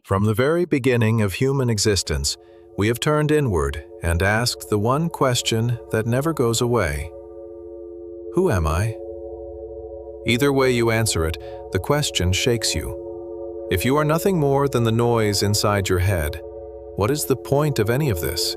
From the very beginning of human existence, we have turned inward and asked the one question that never goes away. Who am I? Either way you answer it, the question shakes you. If you are nothing more than the noise inside your head, what is the point of any of this?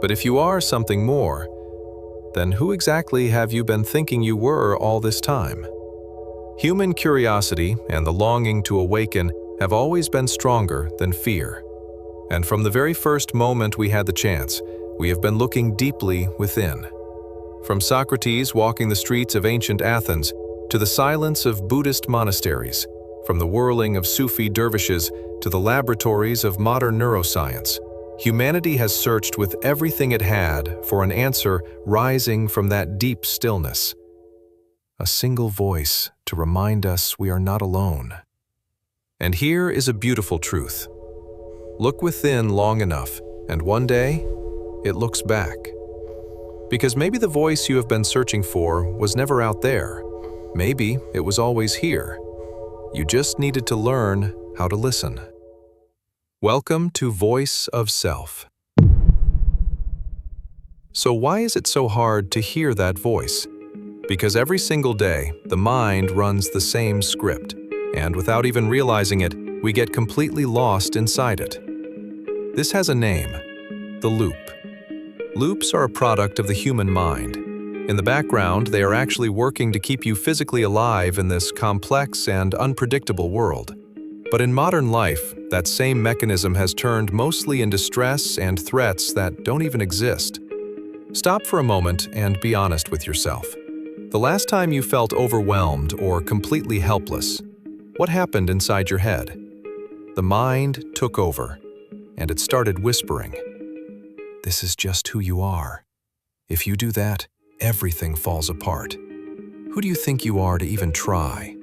But if you are something more, then who exactly have you been thinking you were all this time? Human curiosity and the longing to awaken have always been stronger than fear. And from the very first moment we had the chance, we have been looking deeply within. From Socrates walking the streets of ancient Athens to the silence of Buddhist monasteries, from the whirling of Sufi dervishes to the laboratories of modern neuroscience, humanity has searched with everything it had for an answer rising from that deep stillness. A single voice to remind us we are not alone. And here is a beautiful truth. Look within long enough, and one day, it looks back. Because maybe the voice you have been searching for was never out there. Maybe it was always here. You just needed to learn how to listen. Welcome to Voice of Self. So why is it so hard to hear that voice? Because every single day, the mind runs the same script. And without even realizing it, we get completely lost inside it. This has a name, the loop. Loops are a product of the human mind. In the background, they are actually working to keep you physically alive in this complex and unpredictable world. But in modern life, that same mechanism has turned mostly into stress and threats that don't even exist. Stop for a moment and be honest with yourself. The last time you felt overwhelmed or completely helpless, what happened inside your head? The mind took over, and it started whispering. This is just who you are. If you do that, everything falls apart. Who do you think you are to even try?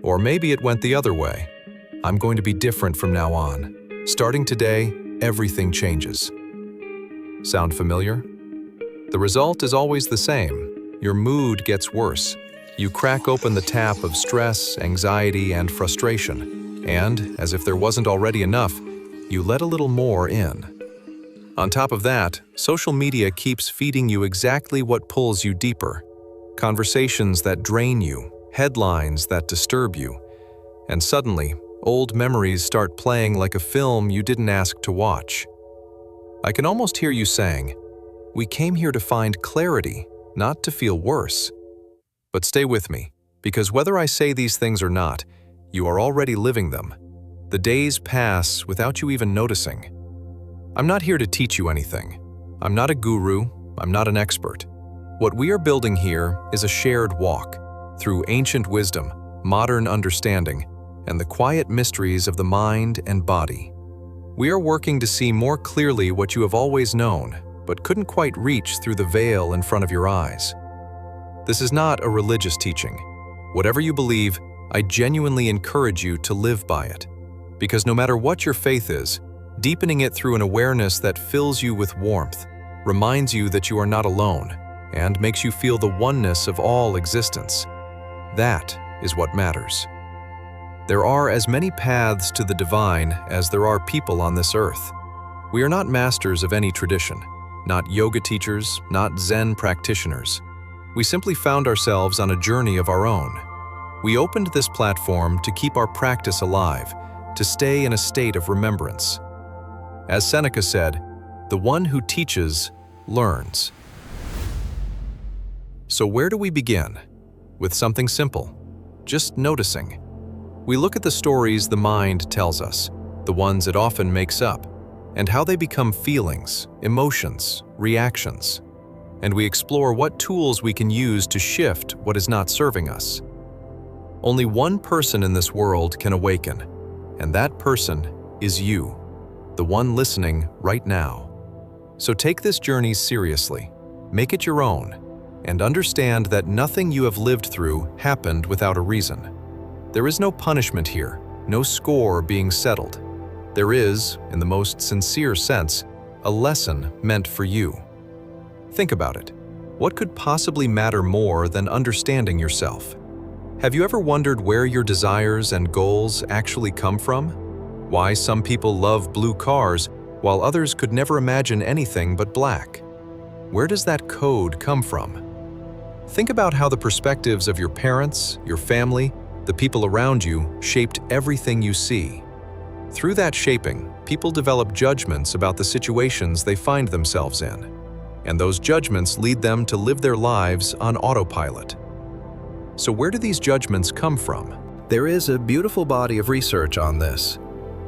Or maybe it went the other way. I'm going to be different from now on. Starting today, everything changes. Sound familiar? The result is always the same. Your mood gets worse. You crack open the tap of stress, anxiety, and frustration, and, as if there wasn't already enough, you let a little more in. On top of that, social media keeps feeding you exactly what pulls you deeper. Conversations that drain you, headlines that disturb you, and suddenly, old memories start playing like a film you didn't ask to watch. I can almost hear you saying, "We came here to find clarity, not to feel worse." But stay with me, because whether I say these things or not, you are already living them. The days pass without you even noticing. I'm not here to teach you anything. I'm not a guru, I'm not an expert. What we are building here is a shared walk through ancient wisdom, modern understanding, and the quiet mysteries of the mind and body. We are working to see more clearly what you have always known, but couldn't quite reach through the veil in front of your eyes. This is not a religious teaching. Whatever you believe, I genuinely encourage you to live by it. Because no matter what your faith is, deepening it through an awareness that fills you with warmth, reminds you that you are not alone, and makes you feel the oneness of all existence. That is what matters. There are as many paths to the divine as there are people on this earth. We are not masters of any tradition, not yoga teachers, not Zen practitioners. We simply found ourselves on a journey of our own. We opened this platform to keep our practice alive, to stay in a state of remembrance. As Seneca said, "The one who teaches, learns." So where do we begin? With something simple, just noticing. We look at the stories the mind tells us, the ones it often makes up, and how they become feelings, emotions, reactions. And we explore what tools we can use to shift what is not serving us. Only one person in this world can awaken, and that person is you, the one listening right now. So take this journey seriously, make it your own, and understand that nothing you have lived through happened without a reason. There is no punishment here, no score being settled. There is, in the most sincere sense, a lesson meant for you. Think about it. What could possibly matter more than understanding yourself? Have you ever wondered where your desires and goals actually come from? why some people love blue cars while others could never imagine anything but black. Where does that code come from? Think about how the perspectives of your parents, your family, the people around you shaped everything you see. Through that shaping, people develop judgments about the situations they find themselves in, and those judgments lead them to live their lives on autopilot. So where do these judgments come from? There is a beautiful body of research on this.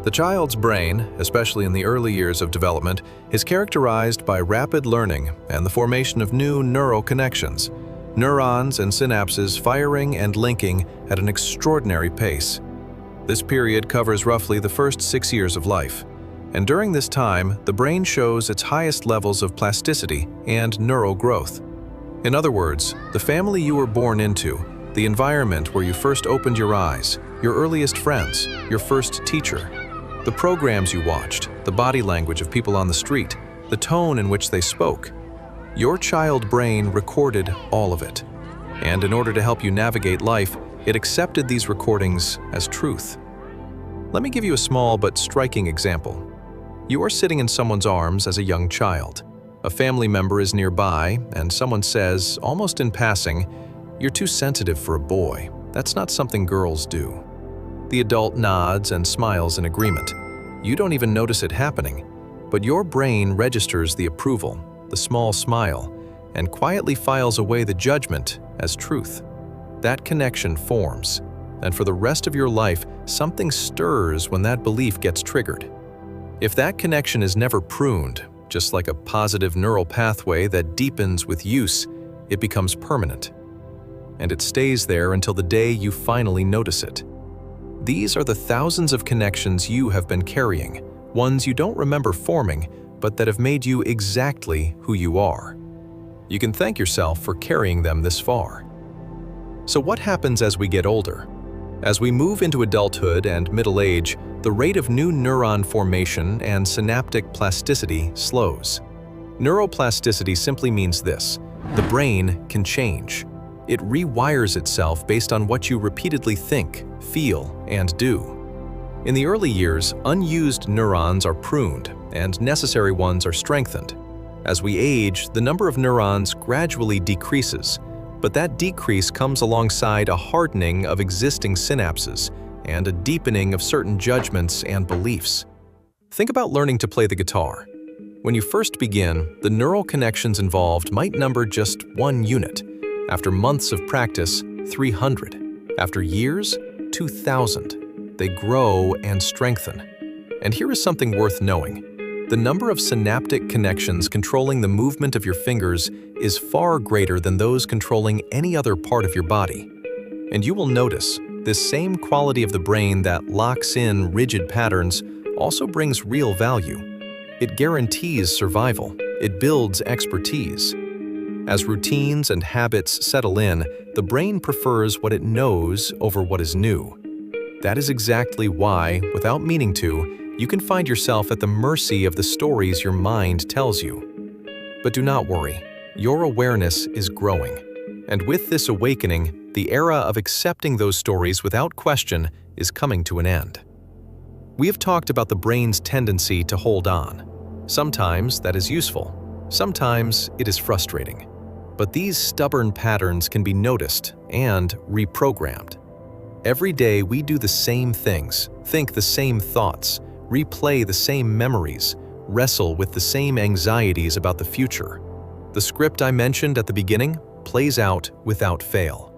The child's brain, especially in the early years of development, is characterized by rapid learning and the formation of new neural connections, neurons and synapses firing and linking at an extraordinary pace. This period covers roughly the first 6 years of life, and during this time, the brain shows its highest levels of plasticity and neural growth. In other words, the family you were born into, the environment where you first opened your eyes, your earliest friends, your first teacher, the programs you watched, the body language of people on the street, the tone in which they spoke. Your child brain recorded all of it. And in order to help you navigate life, it accepted these recordings as truth. Let me give you a small but striking example. You are sitting in someone's arms as a young child. A family member is nearby, and someone says, almost in passing, "You're too sensitive for a boy. That's not something girls do." The adult nods and smiles in agreement. You don't even notice it happening, but your brain registers the approval, the small smile, and quietly files away the judgment as truth. That connection forms, and for the rest of your life, something stirs when that belief gets triggered. If that connection is never pruned, just like a positive neural pathway that deepens with use, it becomes permanent. And it stays there until the day you finally notice it. These are the thousands of connections you have been carrying, ones you don't remember forming, but that have made you exactly who you are. You can thank yourself for carrying them this far. So what happens as we get older? As we move into adulthood and middle age, the rate of new neuron formation and synaptic plasticity slows. Neuroplasticity simply means this: the brain can change. It rewires itself based on what you repeatedly think, feel, and do. In the early years, unused neurons are pruned and necessary ones are strengthened. As we age, the number of neurons gradually decreases, but that decrease comes alongside a hardening of existing synapses and a deepening of certain judgments and beliefs. Think about learning to play the guitar. When you first begin, the neural connections involved might number just 1 unit. After months of practice, 300. After years, 2,000. They grow and strengthen. And here is something worth knowing. The number of synaptic connections controlling the movement of your fingers is far greater than those controlling any other part of your body. And you will notice, this same quality of the brain that locks in rigid patterns also brings real value. It guarantees survival. It builds expertise. As routines and habits settle in, the brain prefers what it knows over what is new. That is exactly why, without meaning to, you can find yourself at the mercy of the stories your mind tells you. But do not worry, your awareness is growing. And with this awakening, the era of accepting those stories without question is coming to an end. We have talked about the brain's tendency to hold on. Sometimes that is useful. Sometimes it is frustrating. But these stubborn patterns can be noticed and reprogrammed. Every day we do the same things, think the same thoughts, replay the same memories, wrestle with the same anxieties about the future. The script I mentioned at the beginning plays out without fail.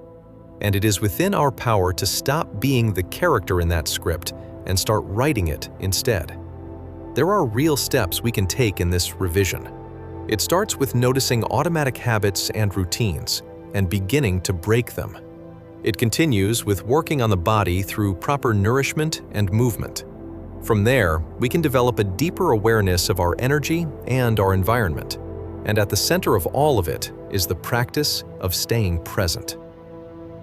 And it is within our power to stop being the character in that script and start writing it instead. There are real steps we can take in this revision. It starts with noticing automatic habits and routines and beginning to break them. It continues with working on the body through proper nourishment and movement. From there, we can develop a deeper awareness of our energy and our environment. And at the center of all of it is the practice of staying present.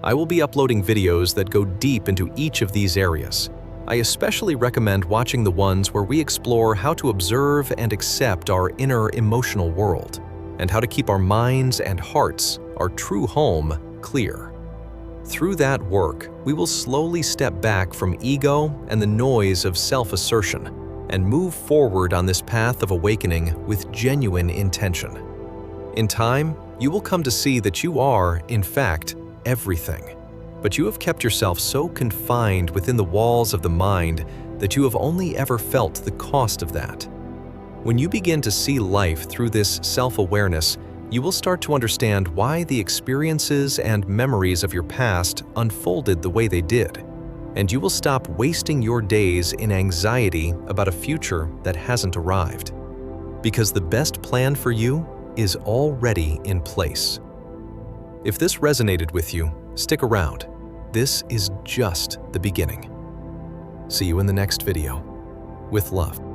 I will be uploading videos that go deep into each of these areas. I especially recommend watching the ones where we explore how to observe and accept our inner emotional world, and how to keep our minds and hearts, our true home, clear. Through that work, we will slowly step back from ego and the noise of self-assertion and move forward on this path of awakening with genuine intention. In time, you will come to see that you are, in fact, everything. But you have kept yourself so confined within the walls of the mind that you have only ever felt the cost of that. When you begin to see life through this self-awareness, you will start to understand why the experiences and memories of your past unfolded the way they did, and you will stop wasting your days in anxiety about a future that hasn't arrived. Because the best plan for you is already in place. If this resonated with you, stick around. This is just the beginning. See you in the next video. With love.